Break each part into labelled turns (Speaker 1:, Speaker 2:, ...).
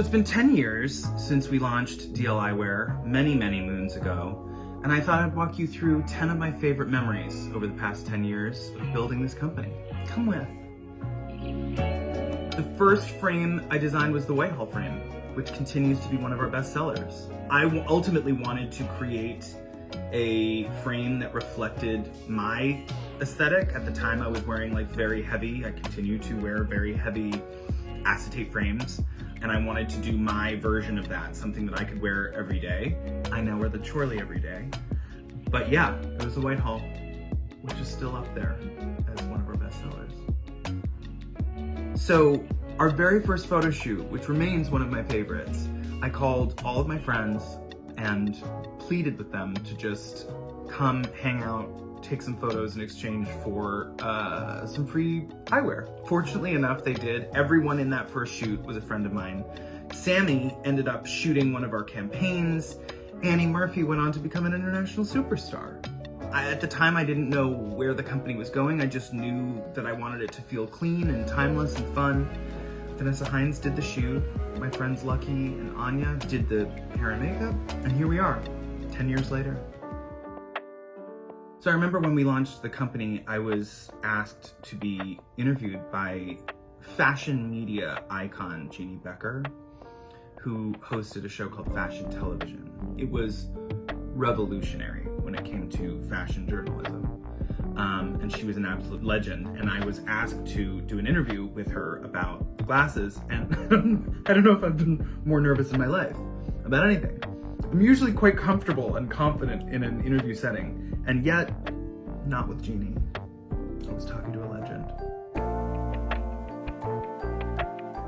Speaker 1: It's been 10 years since we launched DL Eyewear many moons ago, and I thought I'd walk you through 10 of my favorite memories over the past 10 years of building this company. Come with. The first frame I designed was the Whitehall frame, which continues to be one of our best sellers. I ultimately wanted to create a frame that reflected my aesthetic. At the time I was wearing very heavy, I continue to wear very heavy acetate frames, and I wanted to do my version of that, something that I could wear every day. I now wear the Chorley every day. But yeah, it was the Whitehall, which is still up there as one of our best sellers. So our very first photo shoot, which remains one of my favorites, I called all of my friends and pleaded with them to just come hang out, take some photos in exchange for some free eyewear. Fortunately enough, they did. Everyone in that first shoot was a friend of mine. Sammy ended up shooting one of our campaigns. Annie Murphy went on to become an international superstar. At the time, I didn't know where the company was going. I just knew that I wanted it to feel clean and timeless and fun. Vanessa Hines did the shoot. My friends Lucky and Anya did the hair and makeup. And here we are, 10 years later. So I remember when we launched the company, I was asked to be interviewed by fashion media icon Jeannie Becker, who hosted a show called Fashion Television. It was revolutionary when it came to fashion journalism. And she was an absolute legend. And I was asked to do an interview with her about glasses. And I don't know if I've been more nervous in my life about anything. I'm usually quite comfortable and confident in an interview setting, and yet not with Jeannie. I was talking to a legend.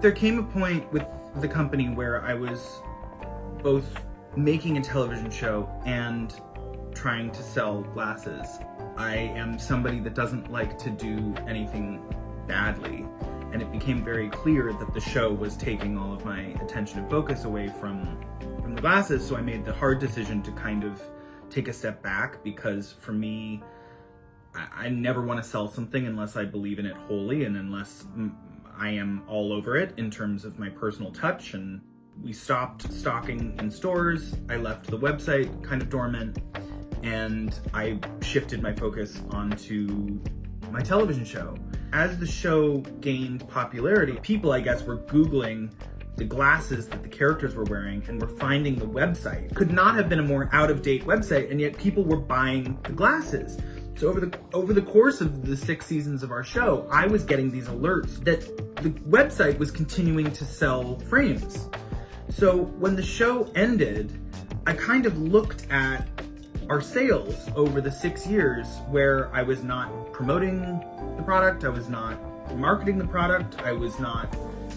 Speaker 1: There came a point with the company where I was both making a television show and trying to sell glasses. I am somebody that doesn't like to do anything badly, and it became very clear that the show was taking all of my attention and focus away from the glasses, so I made the hard decision to kind of take a step back, because for me, I never want to sell something unless I believe in it wholly and unless I am all over it in terms of my personal touch. And we stopped stocking in stores. I left the website kind of dormant, and I shifted my focus onto my television show. As the show gained popularity, people, I guess, were Googling the glasses that the characters were wearing and were finding the website. Could not have been a more out-of-date website, and yet people were buying the glasses. So over the course of the 6 seasons of our show, I was getting these alerts that the website was continuing to sell frames. So when the show ended, I kind of looked at our sales over the 6 years where I was not promoting the product, I was not marketing the product, I was not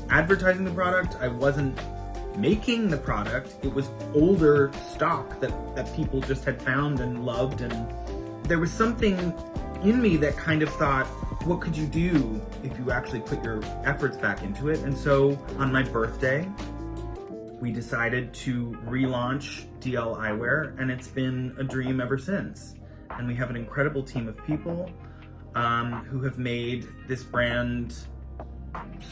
Speaker 1: advertising the product, I wasn't making the product. It was older stock that people just had found and loved, and there was something in me that kind of thought, what could you do if you actually put your efforts back into it? And so on my birthday, we decided to relaunch DL Eyewear, and it's been a dream ever since. And we have an incredible team of people who have made this brand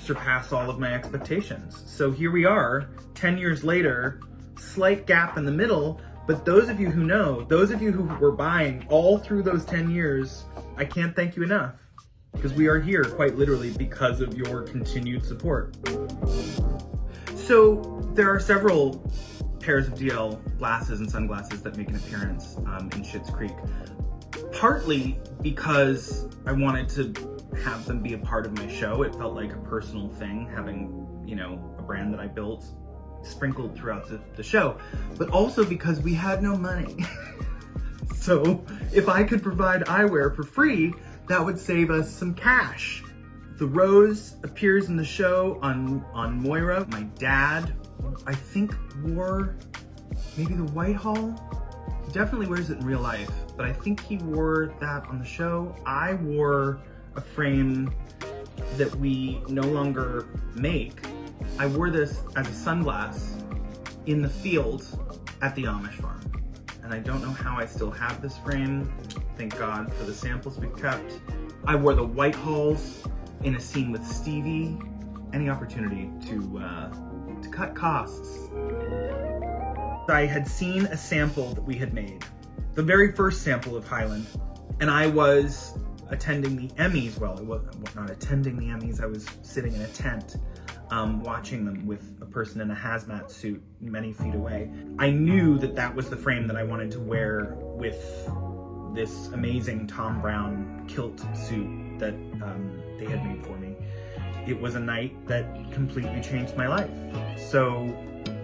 Speaker 1: surpass all of my expectations. So here we are, 10 years later, slight gap in the middle, but those of you who know, those of you who were buying all through those 10 years, I can't thank you enough, because we are here quite literally because of your continued support. So there are several pairs of DL glasses and sunglasses that make an appearance in Schitt's Creek, partly because I wanted to have them be a part of my show. It felt like a personal thing, having, a brand that I built sprinkled throughout the show, but also because we had no money. So if I could provide eyewear for free, that would save us some cash. The rose appears in the show on Moira. My dad, I think, wore maybe the Whitehall. He definitely wears it in real life, but I think he wore that on the show. I wore a frame that we no longer make. I wore this as a sunglass in the field at the Amish farm. And I don't know how I still have this frame. Thank God for the samples we've kept. I wore the Whitehalls in a scene with Stevie. Any opportunity to to cut costs. I had seen a sample that we had made, the very first sample of Highland, and I was attending the Emmys. Well, I was not attending the Emmys, I was sitting in a tent watching them with a person in a hazmat suit many feet away. I knew that that was the frame that I wanted to wear with this amazing Tom Brown kilt suit that they had made for me. It was a night that completely changed my life. So,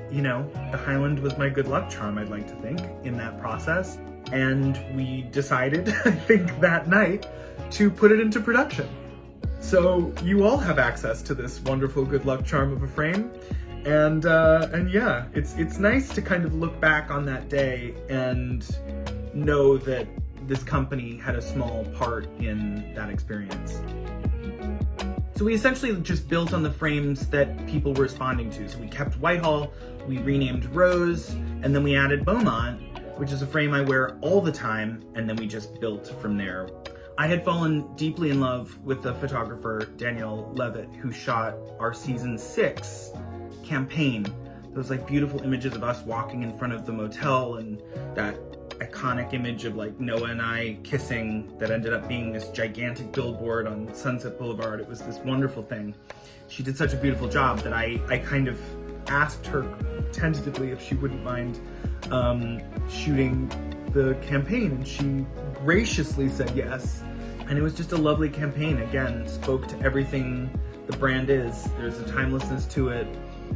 Speaker 1: you know, the Highland was my good luck charm, I'd like to think, in that process. And we decided, I think that night, to put it into production. So you all have access to this wonderful good luck charm of a frame. And yeah, it's nice to kind of look back on that day and know that this company had a small part in that experience. So we essentially just built on the frames that people were responding to. So we kept Whitehall, we renamed Rose, and then we added Beaumont, which is a frame I wear all the time, and then we just built from there. I had fallen deeply in love with the photographer Danielle Levitt, who shot our season 6 campaign. Those like beautiful images of us walking in front of the motel, and that iconic image of like Noah and I kissing that ended up being this gigantic billboard on Sunset Boulevard. It was this wonderful thing. She did such a beautiful job that I kind of asked her tentatively if she wouldn't mind shooting the campaign, and she graciously said yes. And it was just a lovely campaign. Again, spoke to everything the brand is. There's a timelessness to it,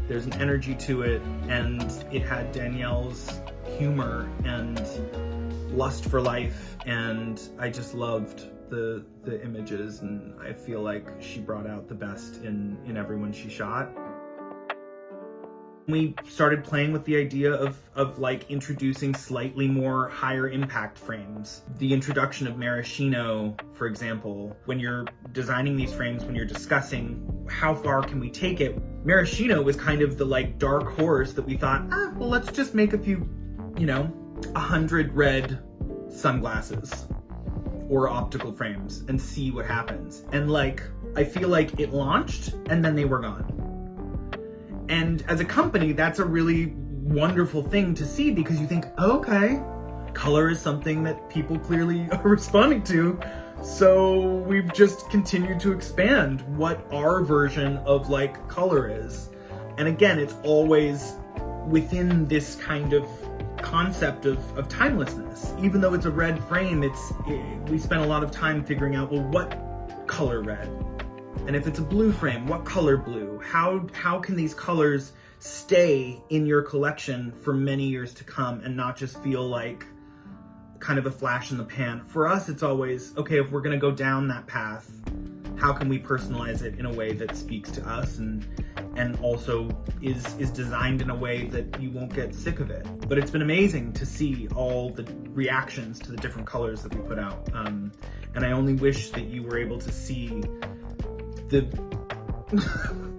Speaker 1: there's an energy to it, and it had Danielle's humor and lust for life, and I just loved the images, and I feel like she brought out the best in everyone she shot. We started playing with the idea of like introducing slightly more higher impact frames. The introduction of maraschino, for example, when you're designing these frames, when you're discussing how far can we take it, maraschino was kind of the like dark horse that we thought, well, let's just make a few, 100 red sunglasses or optical frames and see what happens. And like, I feel like it launched and then they were gone. And as a company, that's a really wonderful thing to see, because you think, okay, color is something that people clearly are responding to. So we've just continued to expand what our version of like color is. And again, it's always within this kind of concept of timelessness. Even though it's a red frame, we spent a lot of time figuring out, well, what color red? And if it's a blue frame, what color blue? How can these colors stay in your collection for many years to come and not just feel like kind of a flash in the pan? For us, it's always, okay, if we're gonna go down that path, how can we personalize it in a way that speaks to us and also is designed in a way that you won't get sick of it? But it's been amazing to see all the reactions to the different colors that we put out. And I only wish that you were able to see the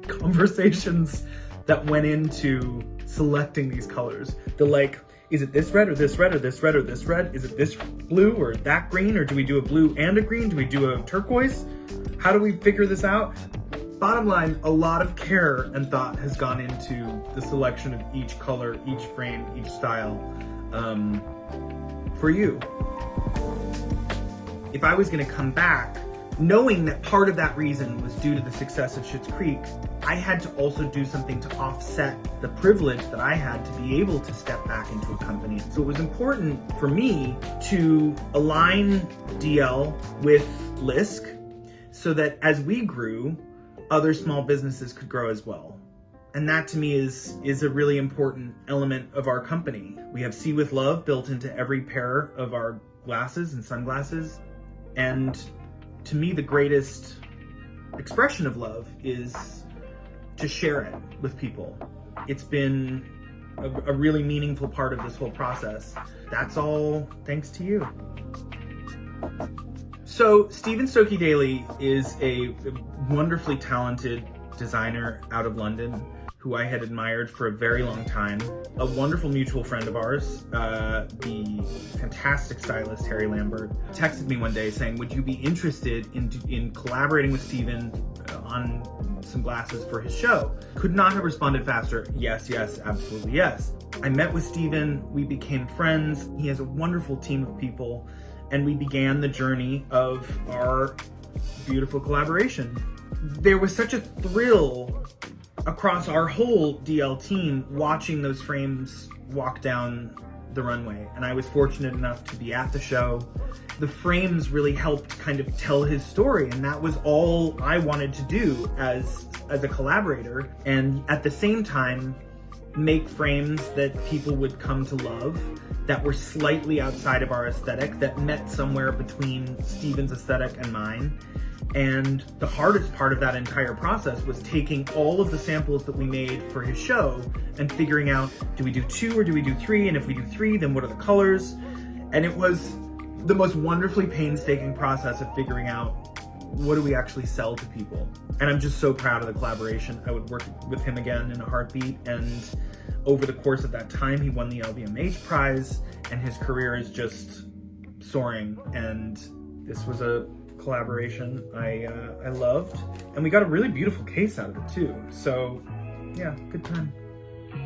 Speaker 1: conversations that went into selecting these colors. The like, is it this red or this red or this red or this red? Is it this blue or that green? Or do we do a blue and a green? Do we do a turquoise? How do we figure this out? Bottom line, a lot of care and thought has gone into the selection of each color, each frame, each style for you. If I was gonna come back, knowing that part of that reason was due to the success of Schitt's Creek, I had to also do something to offset the privilege that I had to be able to step back into a company. So it was important for me to align DL with Lisk so that as we grew, other small businesses could grow as well. And that to me is a really important element of our company. We have See With Love built into every pair of our glasses and sunglasses. And to me, the greatest expression of love is to share it with people. It's been a really meaningful part of this whole process. That's all thanks to you. So Stephen Stokey Daly is a wonderfully talented designer out of London who I had admired for a very long time. A wonderful mutual friend of ours, the fantastic stylist Harry Lambert, texted me one day saying, would you be interested in collaborating with Steven on some glasses for his show? Could not have responded faster. Yes, yes, absolutely yes. I met with Steven, we became friends. He has a wonderful team of people, and we began the journey of our beautiful collaboration. There was such a thrill across our whole DL team watching those frames walk down the runway, and I was fortunate enough to be at the show. The frames really helped kind of tell his story, and that was all I wanted to do as a collaborator, and at the same time make frames that people would come to love, that were slightly outside of our aesthetic, that met somewhere between Steven's aesthetic and mine. And the hardest part of that entire process was taking all of the samples that we made for his show and figuring out, do we do 2 or do we do 3? And if we do 3, then what are the colors? And it was the most wonderfully painstaking process of figuring out, what do we actually sell to people? And I'm just so proud of the collaboration. I would work with him again in a heartbeat. And over the course of that time, he won the LVMH prize, and his career is just soaring. And this was a collaboration I loved, and we got a really beautiful case out of it too. So yeah, good time.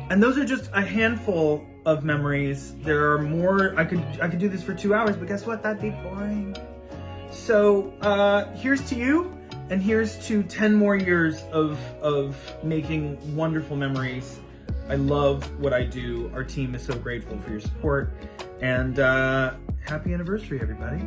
Speaker 1: And those are just a handful of memories. There are more. I could do this for 2 hours, but guess what? That'd be boring. So here's to you, and here's to 10 more years of making wonderful memories. I love what I do. Our team is so grateful for your support, and happy anniversary, everybody.